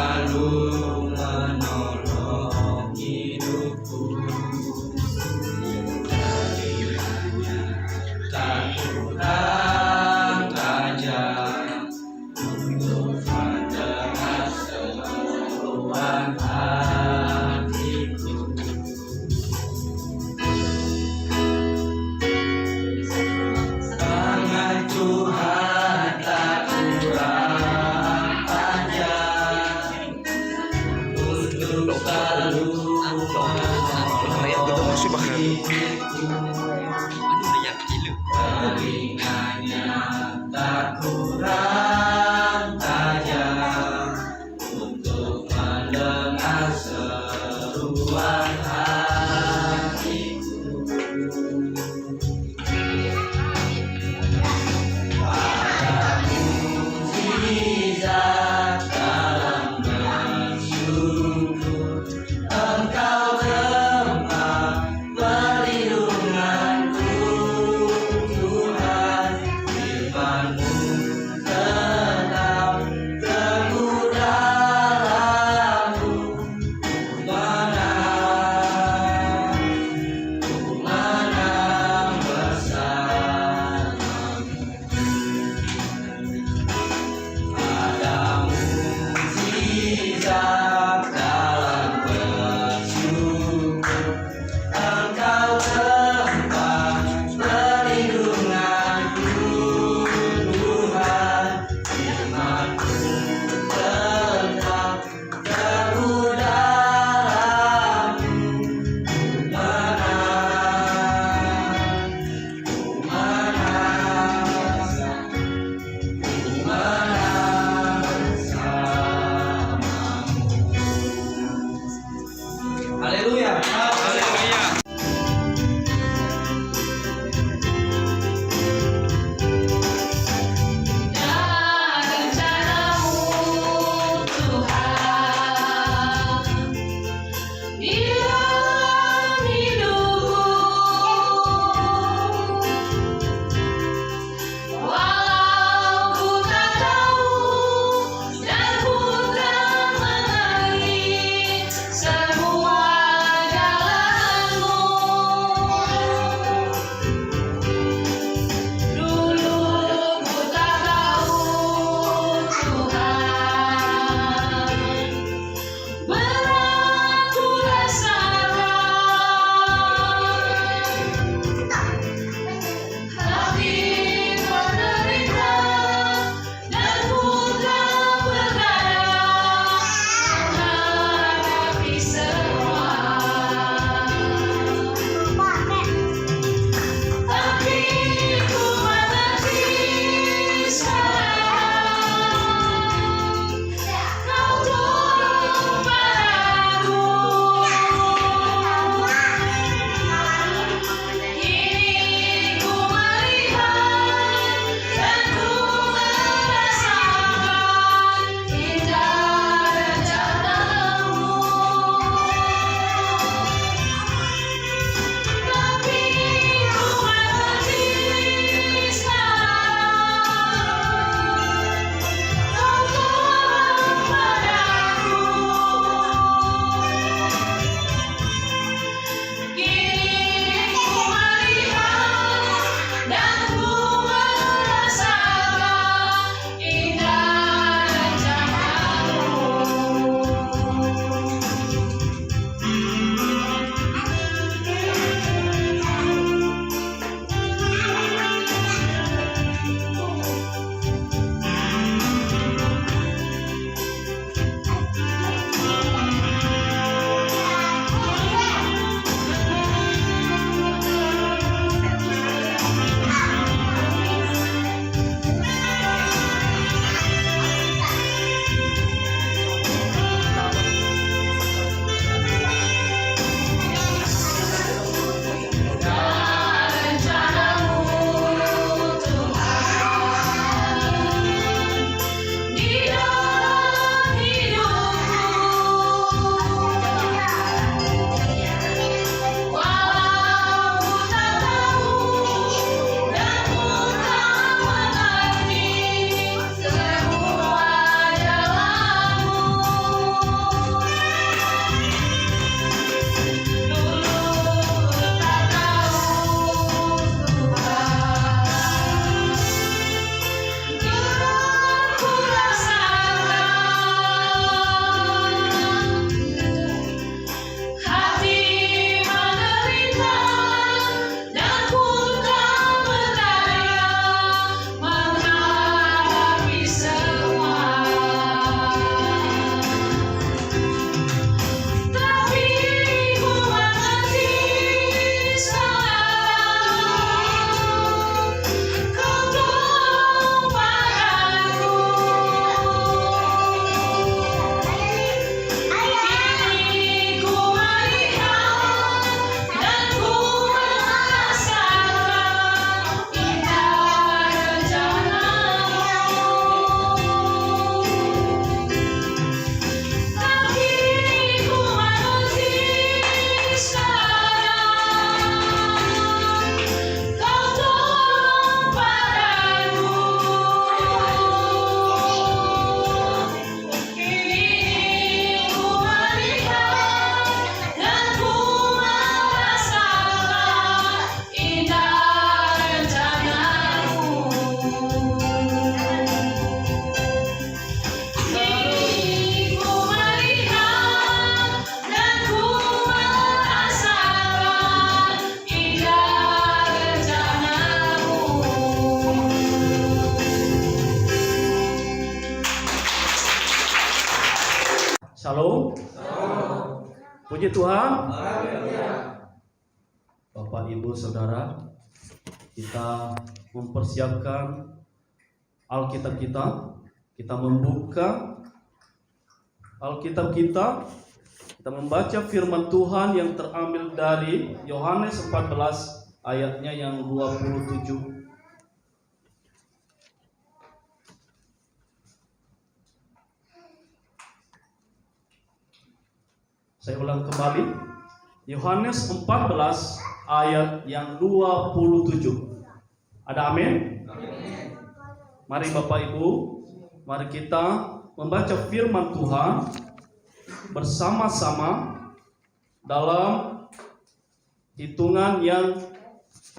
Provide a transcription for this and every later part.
selalu menolong hidupku. Telinganya tak kurang tajam untuk mendengar seruan hatiku. Tangan Tuhan tak kurang panjang untuk selalu menolong hidupku. Telinganya tak kurang tajam untuk mendengar seruan hatiku. Ada mukjizat dalam bersyukur, Engkau tempat perlindunganku, Tuhan. Firman-Mu tetap teguh dalamku. Ku menang bersamamu. Ada mukjizat dalam bersyukur, Engkau tempat perlindunganku, Tuhan. Firman-Mu tetap teguh dalamku. Ku menang bersamamu. Shalom. Puji Tuhan. Bapak, Ibu, Saudara, kita mempersiapkan Alkitab kita. Kita membuka Alkitab kita. Kita membaca firman Tuhan yang terambil dari Yohanes 14 ayatnya yang 27. Saya ulang kembali. Yohanes 14 ayat yang 27. Ada amin? Mari Bapak Ibu, mari kita membaca firman Tuhan bersama-sama dalam hitungan yang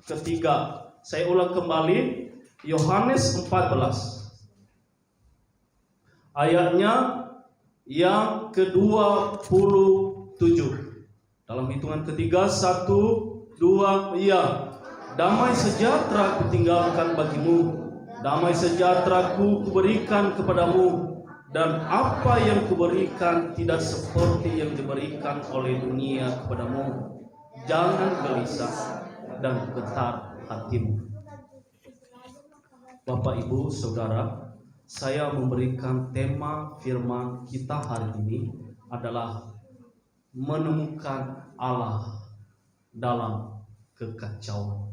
ketiga. Saya ulang kembali, Yohanes 14 ayatnya yang ke-27. Dalam hitungan ketiga, 1, 2, iya. Damai sejahtera kutinggalkan bagimu, damai sejahtera kuberikan kepadamu, dan apa yang kuberikan tidak seperti yang diberikan oleh dunia kepadamu. Jangan gelisah dan getar hatimu. Bapak, Ibu, Saudara, saya memberikan tema firman kita hari ini adalah menemukan Allah dalam kekacauan.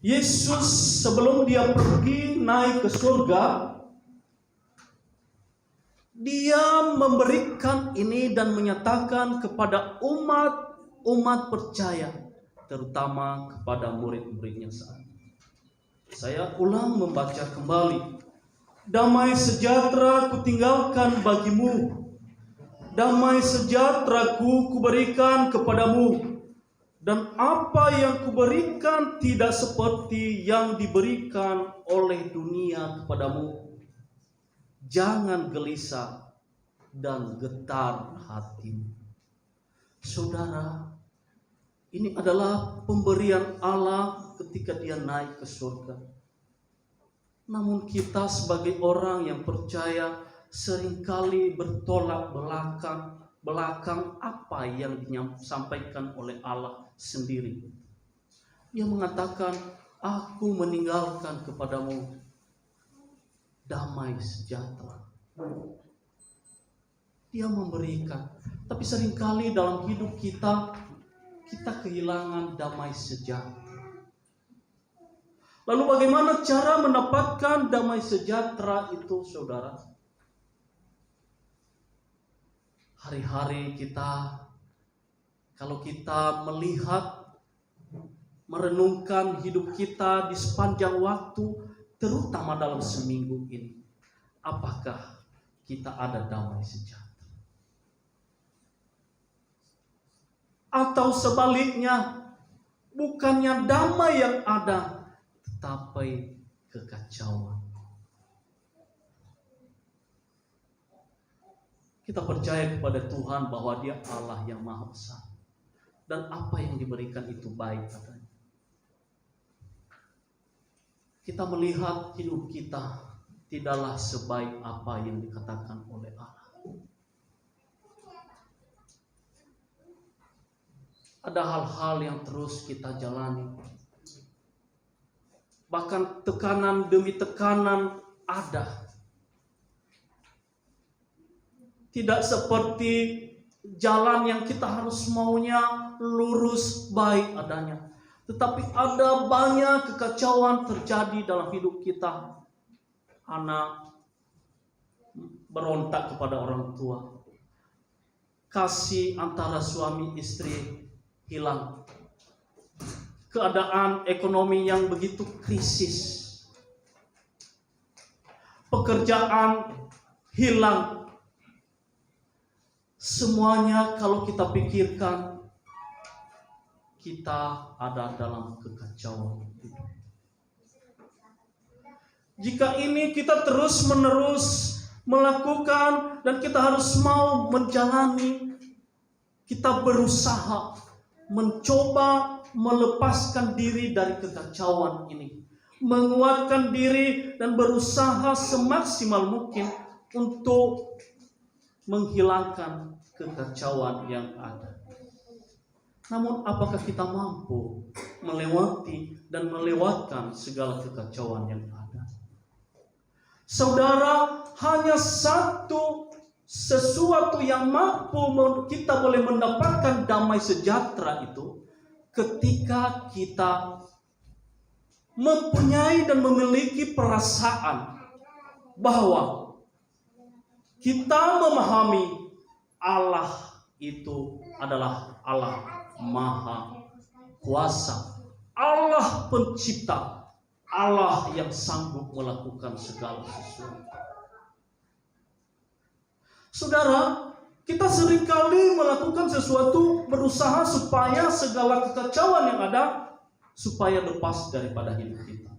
Yesus sebelum dia pergi naik ke surga, dia memberikan ini dan menyatakan kepada umat percaya, terutama kepada murid-muridnya saat ini. Saya ulang membaca kembali. Damai sejahtera kutinggalkan bagimu, damai sejahtera kuberikan kepadamu, dan apa yang kuberikan tidak seperti yang diberikan oleh dunia kepadamu. Jangan gelisah dan getar hatimu. Saudara, ini adalah pemberian Allah ketika dia naik ke surga. Namun kita sebagai orang yang percaya seringkali bertolak belakang apa yang disampaikan oleh Allah sendiri. Dia mengatakan, aku meninggalkan kepadamu damai sejahtera. Dia memberikan, tapi seringkali dalam hidup kita kehilangan damai sejahtera. Lalu bagaimana cara mendapatkan damai sejahtera itu, saudara? Hari-hari kita, kalau kita melihat, merenungkan hidup kita di sepanjang waktu, terutama dalam seminggu ini, apakah kita ada damai sejahtera? Atau sebaliknya, bukannya damai yang ada, tetapi kekacauan. Kita percaya kepada Tuhan bahwa Dia Allah yang Maha Besar, dan apa yang diberikan itu baik adanya. Kita melihat hidup kita tidaklah sebaik apa yang dikatakan oleh Allah. Ada hal-hal yang terus kita jalani. Bahkan tekanan demi tekanan ada. Tidak seperti jalan yang kita harus maunya lurus baik adanya. Tetapi ada banyak kekacauan terjadi dalam hidup kita. Anak berontak kepada orang tua. Kasih antara suami istri hilang. Keadaan ekonomi yang begitu krisis, pekerjaan hilang, semuanya kalau kita pikirkan, kita ada dalam kekacauan hidup. Jika ini kita terus-menerus melakukan dan kita harus mau menjalani, kita berusaha mencoba melepaskan diri dari kekacauan ini. menguatkan diri dan berusaha semaksimal mungkin untuk menghilangkan kekacauan yang ada. Namun apakah kita mampu melewati dan melewatkan segala kekacauan yang ada? Saudara, hanya sesuatu yang mampu kita boleh mendapatkan damai sejahtera itu ketika kita mempunyai dan memiliki perasaan bahwa kita memahami Allah itu adalah Allah Maha Kuasa, Allah Pencipta, Allah yang sanggup melakukan segala sesuatu. Saudara, kita seringkali melakukan sesuatu, berusaha supaya segala kekacauan yang ada supaya lepas daripada hidup kita.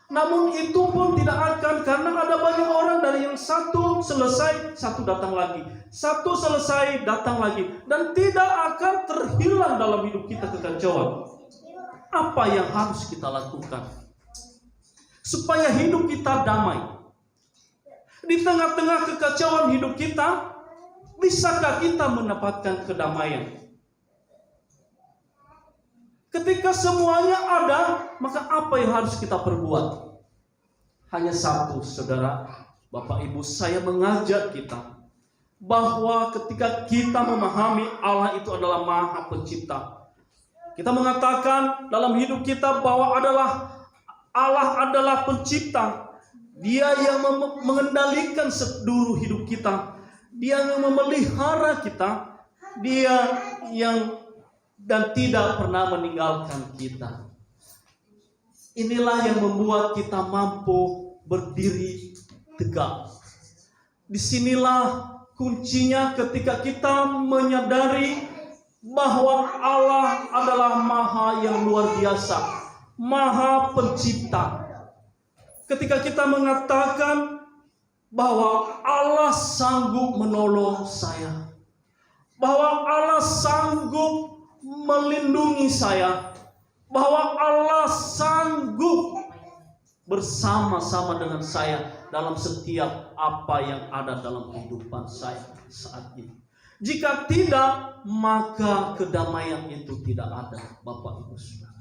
Namun itu pun tidak akan, karena ada banyak orang dari yang satu selesai, satu datang lagi, satu selesai, datang lagi, dan tidak akan terhilang dalam hidup kita kekacauan. Apa yang harus kita lakukan supaya hidup kita damai? Di tengah-tengah kekacauan hidup kita, bisakah kita mendapatkan kedamaian? Ketika semuanya ada, maka apa yang harus kita perbuat? Hanya satu, saudara, Bapak Ibu, saya mengajak kita bahwa ketika kita memahami Allah itu adalah Maha Pencipta, kita mengatakan dalam hidup kita bahwa Allah adalah pencipta. Dia yang mengendalikan seluruh hidup kita. Dia yang memelihara kita. Dia yang dan tidak pernah meninggalkan kita. Inilah yang membuat kita mampu berdiri tegak. Disinilah kuncinya ketika kita menyadari bahwa Allah adalah Maha yang luar biasa, Maha Pencipta. Ketika kita mengatakan bahwa Allah sanggup menolong saya, bahwa Allah sanggup melindungi saya, bahwa Allah sanggup bersama-sama dengan saya dalam setiap apa yang ada dalam kehidupan saya saat ini. Jika tidak, maka kedamaian itu tidak ada, Bapak Ibu Saudara.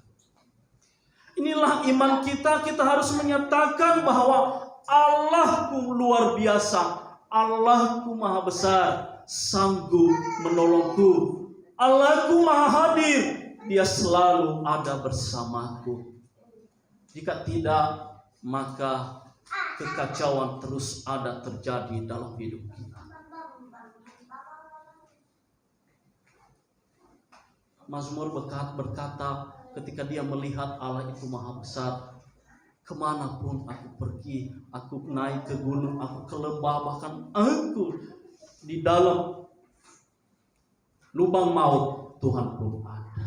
Inilah iman kita. Kita harus menyatakan bahwa Allahku luar biasa, Allahku maha besar, sanggup menolongku. Allahku maha hadir, Dia selalu ada bersamaku. Jika tidak, maka kekacauan terus ada terjadi dalam hidup kita. Mazmur berkata ketika dia melihat Allah itu maha besar, kemanapun aku pergi, aku naik ke gunung, aku ke lembah, bahkan aku di dalam lubang maut, Tuhan pun ada.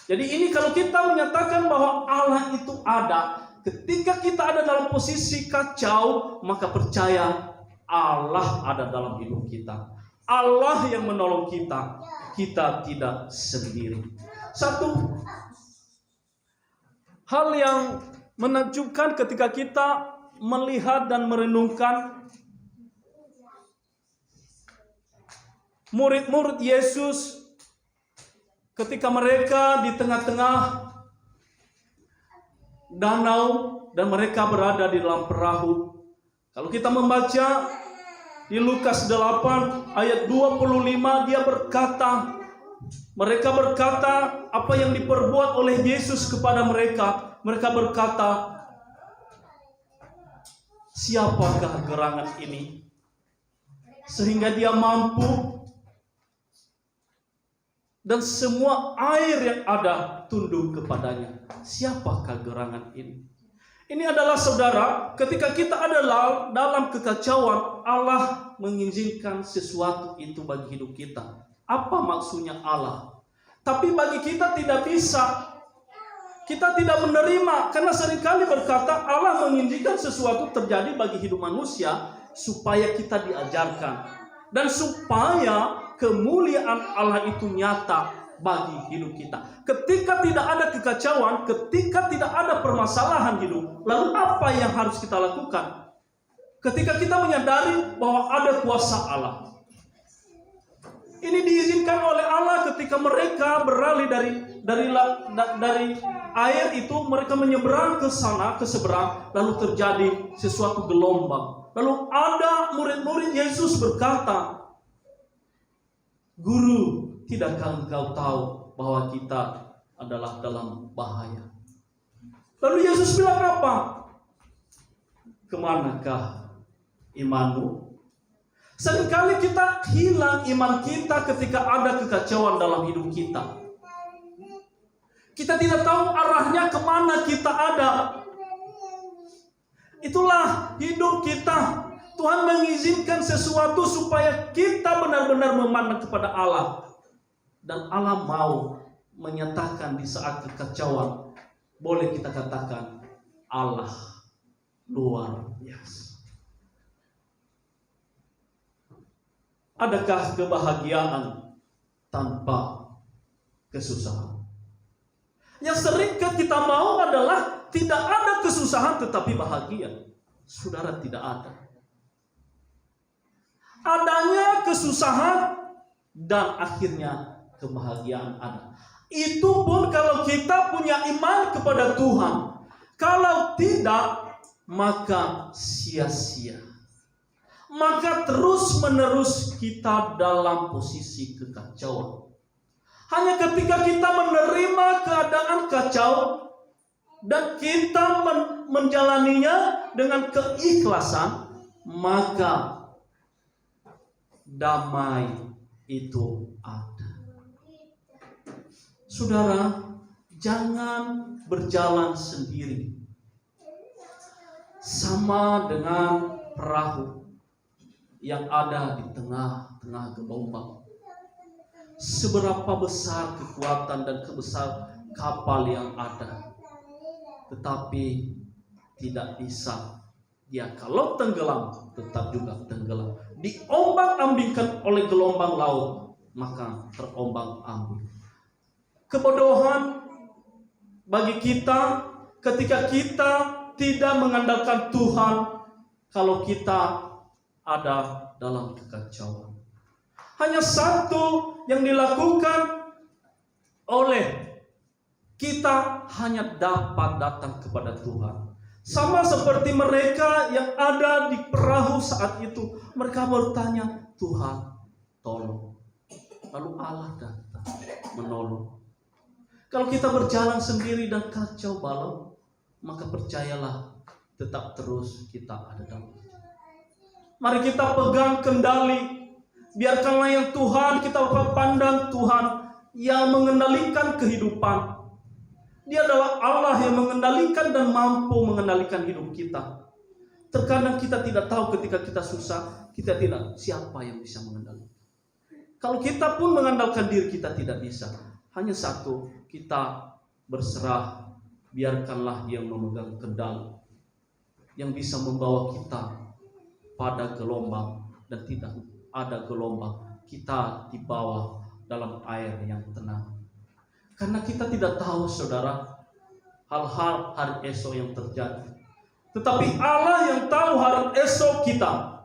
Jadi ini kalau kita menyatakan bahwa Allah itu ada, ketika kita ada dalam posisi kacau, maka percaya Allah ada dalam hidup kita. Allah yang menolong kita, kita tidak sendiri. Satu hal yang menakjubkan ketika kita melihat dan merenungkan murid-murid Yesus ketika mereka di tengah-tengah danau dan mereka berada di dalam perahu. Kalau kita membaca di Lukas 8 ayat 25, dia berkata, mereka berkata apa yang diperbuat oleh Yesus kepada mereka. Mereka berkata, siapakah gerangan ini sehingga dia mampu dan semua air yang ada tunduk kepadanya? Siapakah gerangan ini? Ini adalah, saudara, ketika kita adalah dalam kekacauan, Allah mengizinkan sesuatu itu bagi hidup kita. Apa maksudnya Allah? Tapi bagi kita tidak bisa. Kita tidak menerima, karena seringkali berkata Allah mengizinkan sesuatu terjadi bagi hidup manusia supaya kita diajarkan dan supaya kemuliaan Allah itu nyata bagi hidup kita. Ketika tidak ada kekacauan, ketika tidak ada permasalahan hidup, lalu apa yang harus kita lakukan? Ketika kita menyadari bahwa ada kuasa Allah. Ini diizinkan oleh Allah ketika mereka beralih dari air itu, mereka menyeberang ke sana, ke seberang, lalu terjadi sesuatu gelombang. Lalu ada murid-murid Yesus berkata, "Guru, tidakkah engkau tahu bahwa kita adalah dalam bahaya?" Lalu Yesus bilang apa? "Kemanakah imanmu?" Seringkali kita hilang iman kita ketika ada kekacauan dalam hidup kita. Kita tidak tahu arahnya kemana kita ada. Itulah hidup kita. Tuhan mengizinkan sesuatu supaya kita benar-benar memandang kepada Allah. Dan Allah mau menyatakan di saat kekacauan, boleh kita katakan, Allah luar biasa. Adakah kebahagiaan tanpa kesusahan? Yang sering kita mau adalah tidak ada kesusahan tetapi bahagia. Saudara, tidak ada. Adanya kesusahan dan akhirnya kebahagiaan ada. Itu pun kalau kita punya iman kepada Tuhan. Kalau tidak, maka sia-sia. Maka terus-menerus kita dalam posisi kekacauan. Hanya ketika kita menerima keadaan kacau dan kita menjalaninya dengan keikhlasan, maka damai itu ada. Saudara, jangan berjalan sendiri. Sama dengan perahu yang ada di tengah-tengah gelombang. Seberapa besar kekuatan dan kebesar kapal yang ada, tetapi tidak bisa dia kalau tenggelam tetap juga tenggelam. Diombang-ambingkan oleh gelombang laut, maka terombang-ambing. Kebodohan bagi kita ketika kita tidak mengandalkan Tuhan kalau kita ada dalam kekacauan. Hanya satu yang dilakukan oleh kita, hanya dapat datang kepada Tuhan. Sama seperti mereka yang ada di perahu saat itu. Mereka bertanya, "Tuhan, tolong." Lalu Allah datang menolong. Kalau kita berjalan sendiri dan kacau balau, maka percayalah, tetap terus kita ada dalam. Mari kita pegang kendali. Biarkanlah yang Tuhan, kita pandang Tuhan yang mengendalikan kehidupan. Dia adalah Allah yang mengendalikan dan mampu mengendalikan hidup kita. Terkadang kita tidak tahu ketika kita susah, kita tidak siapa yang bisa mengendalikan. Kalau kita pun mengandalkan diri kita tidak bisa. Hanya satu, kita berserah. Biarkanlah yang memegang kendali, yang bisa membawa kita pada gelombang, dan tidak ada gelombang, kita di bawah dalam air yang tenang. Karena kita tidak tahu, saudara, hal-hal hari esok yang terjadi. Tetapi Allah yang tahu hari esok kita.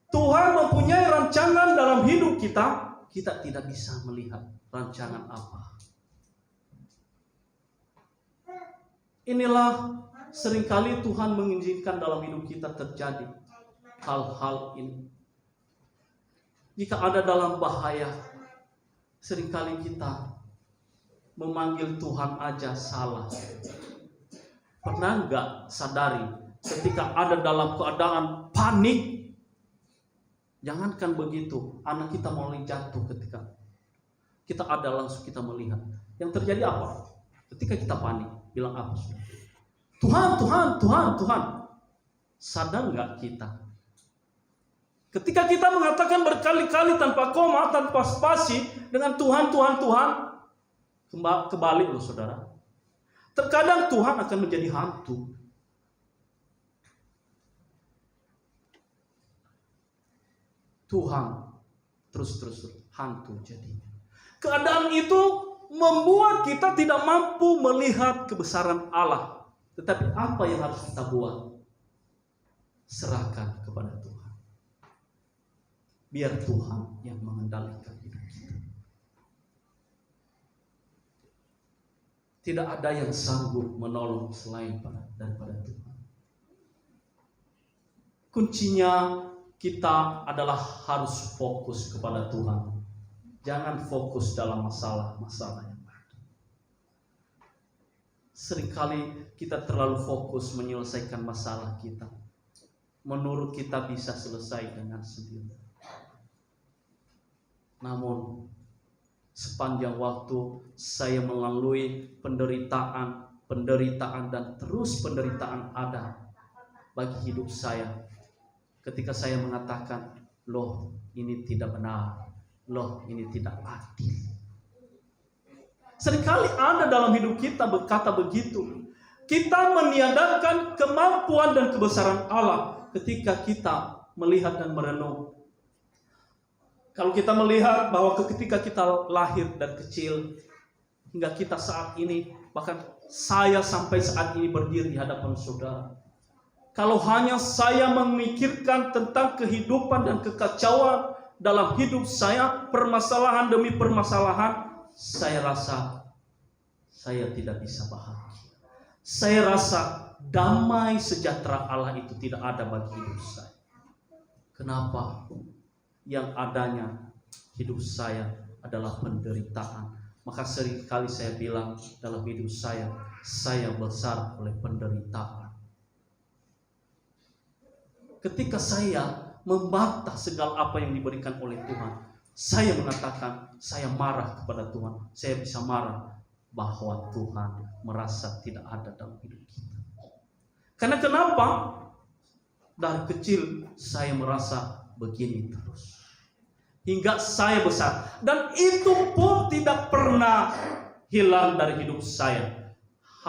Tuhan mempunyai rancangan dalam hidup kita. Kita tidak bisa melihat rancangan apa. Inilah seringkali Tuhan mengizinkan dalam hidup kita terjadi hal-hal ini. Jika ada dalam bahaya, seringkali kita memanggil Tuhan aja salah. Pernah enggak sadari ketika ada dalam keadaan panik? Jangankan begitu, anak kita mulai jatuh ketika kita ada langsung kita melihat. Yang terjadi apa? Ketika kita panik, bilang apa? Tuhan, Tuhan, Tuhan, Tuhan. Sadar enggak kita? Ketika kita mengatakan berkali-kali tanpa koma, tanpa spasi, dengan Tuhan, Tuhan, Tuhan, kebalik loh saudara. Terkadang Tuhan akan menjadi hantu. Tuhan terus hantu jadinya. Keadaan itu membuat kita tidak mampu melihat kebesaran Allah. Tetapi apa yang harus kita buat? Serahkan kepada Tuhan. Biar Tuhan yang mengendalikan hidup kita. Tidak ada yang sanggup menolong selain daripada Tuhan. Kuncinya kita adalah harus fokus kepada Tuhan. Jangan fokus dalam masalah-masalah yang ada. Seringkali kita terlalu fokus menyelesaikan masalah kita. Menurut kita bisa selesai dengan sendiri. Namun, sepanjang waktu saya melalui penderitaan dan terus penderitaan ada bagi hidup saya. Ketika saya mengatakan, loh ini tidak benar. Loh, ini tidak adil. Seringkali ada dalam hidup kita berkata begitu. Kita meniadakan kemampuan dan kebesaran Allah ketika kita melihat dan merenung. Kalau kita melihat bahwa ketika kita lahir dan kecil hingga kita saat ini, bahkan saya sampai saat ini berdiri di hadapan saudara. Kalau hanya saya memikirkan tentang kehidupan dan kekacauan dalam hidup saya, permasalahan demi permasalahan, saya rasa saya tidak bisa bahagia. Saya rasa damai sejahtera Allah itu tidak ada bagi hidup saya. Kenapa? Yang adanya hidup saya adalah penderitaan. Maka seringkali saya bilang dalam hidup saya besar oleh penderitaan. Ketika saya membantah segala apa yang diberikan oleh Tuhan, saya mengatakan saya marah kepada Tuhan. Saya bisa marah bahwa Tuhan merasa tidak ada dalam hidup kita. Karena kenapa? Dari kecil saya merasa begini terus hingga saya besar, dan itu pun tidak pernah hilang dari hidup saya.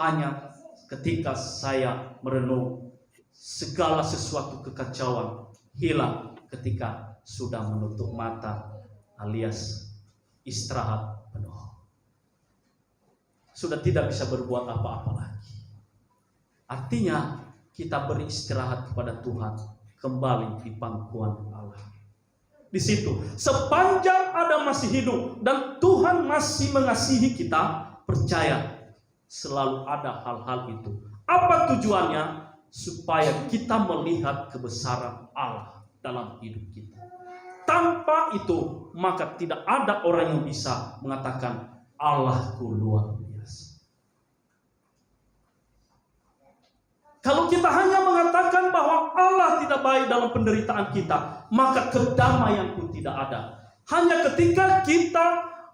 Hanya ketika saya merenung, segala sesuatu kekacauan hilang ketika sudah menutup mata alias istirahat penuh. Sudah tidak bisa berbuat apa-apa lagi. Artinya kita beristirahat kepada Tuhan, kembali di pangkuan Allah. Di situ sepanjang ada masih hidup dan Tuhan masih mengasihi kita, percaya selalu ada hal-hal itu. Apa tujuannya? Supaya kita melihat kebesaran Allah dalam hidup kita. Tanpa itu, maka tidak ada orang yang bisa mengatakan Allahku luar biasa. Kalau kita hanya mengatakan bahwa Allah tidak baik dalam penderitaan kita, maka kedamaian pun tidak ada. Hanya ketika kita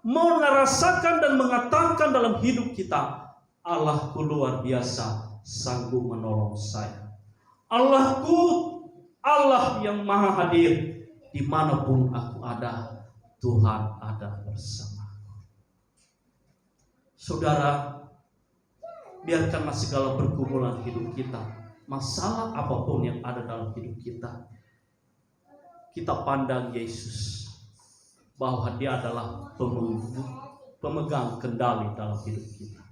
merasakan dan mengatakan dalam hidup kita, Allahku luar biasa, sanggup menolong saya. Allahku, Allah yang maha hadir, dimanapun aku ada, Tuhan ada bersamaku. Saudara, biarkanlah segala pergumulan hidup kita, masalah apapun yang ada dalam hidup kita, kita pandang Yesus, bahwa dia adalah pemegang kendali dalam hidup kita.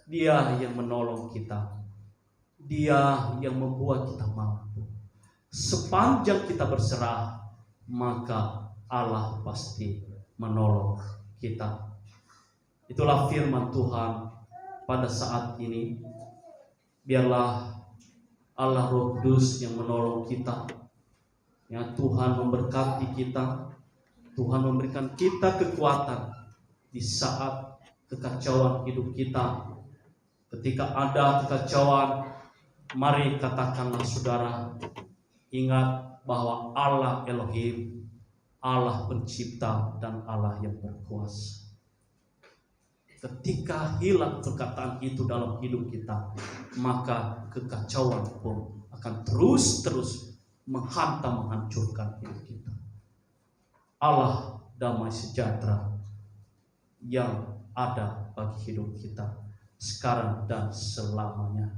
Dia yang menolong kita. Dia yang membuat kita mampu. Sepanjang kita berserah, maka Allah pasti menolong kita. Itulah firman Tuhan pada saat ini. Biarlah Allah Roh Kudus yang menolong kita. Ya, Tuhan memberkati kita. Tuhan memberikan kita kekuatan di saat kekacauan hidup kita. Ketika ada kekacauan, mari katakanlah saudara, ingat bahwa Allah Elohim, Allah pencipta dan Allah yang berkuasa. Ketika hilang perkataan itu dalam hidup kita, maka kekacauan pun akan terus menghantam, menghancurkan hidup kita. Allah damai sejahtera yang ada bagi hidup kita sekarang dan selamanya.